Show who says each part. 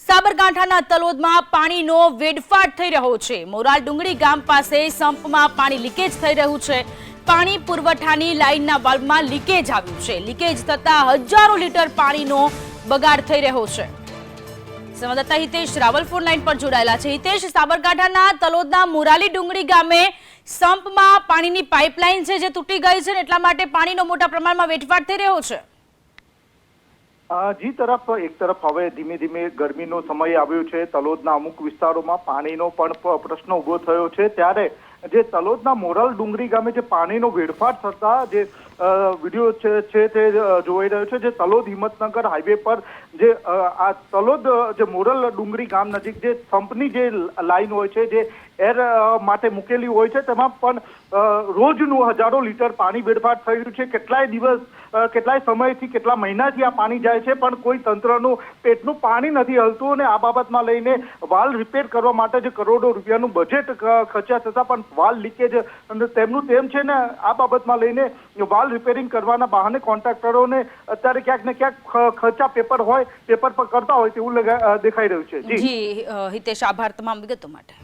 Speaker 1: સાબરકાંઠાના તલોદમાં પાણીનો વેડફાટ થઈ રહ્યો છે। મોરાલ ડુંગળી ગામ પાસે સંપમાં પાણી લીકેજ થઈ રહ્યું છે। પાણી પુરવઠાની લાઇનના વાલ્વમાં લીકેજ આવ્યું છે। લીકેજ થતા હજારો લીટર પાણીનો બગાડ થઈ રહ્યો છે। સંવાદદાતા હિતેશ રાવલ ફોન લાઈન પર જોડાયેલા છે। હિતેશ, સાબરકાંઠાના તલોદના મોરાલી ડુંગળી ગામે સંપમાં પાણીની પાઇપલાઇન છે જે તૂટી ગઈ છે, એટલા માટે પાણીનો મોટા પ્રમાણમાં વેડફાટ થઈ રહ્યો છે।
Speaker 2: જી એક તરફ હવે ધીમે ધીમે ગરમીનો સમય આવ્યો છે। તલોદના અમુક વિસ્તારોમાં પાણીનો પણ પ્રશ્ન ઉભો થયો છે। ત્યારે જે તલોદના મોરાલ ડુંગળી ગામે જે પાણીનો વેડફાટ થતા જે વિડીયો છે તે જોઈ રહ્યો છે। જે તલોદ હિંમતનગર હાઈવે પર જે આ તલોદ જે મોરાલ ડુંગળી ગામ નજીક જે સંપની જે લાઈન હોય છે, જે એર માટે મૂકેલી હોય છે, તેમાં પણ રોજનું હજારો લીટર પાણી વેડફાટ થઈ રહ્યું છે। કેટલાય દિવસ કેટલાય સમયથી કેટલા મહિનાથી આ પાણી જાય છે, પણ કોઈ તંત્રનું પેટનું પાણી નથી હલતું। અને આ બાબતમાં લઈને વાલ રિપેર કરવા માટે જે કરોડો રૂપિયાનું બજેટ ખર્ચ્યા છતાં પણ વાલ લીકેજ તેમનું તેમ છે ને આ બાબતમાં લઈને વાલ રિપેરિંગ કરવાના બહાને કોન્ટ્રાક્ટરોને અત્યારે ક્યાંક ને ક્યાંક ખર્ચા પેપર પર કરતા હોય તેવું દેખાઈ રહ્યું છે।
Speaker 1: જી હિતેશ, આભાર તમામ વિગતો માટે।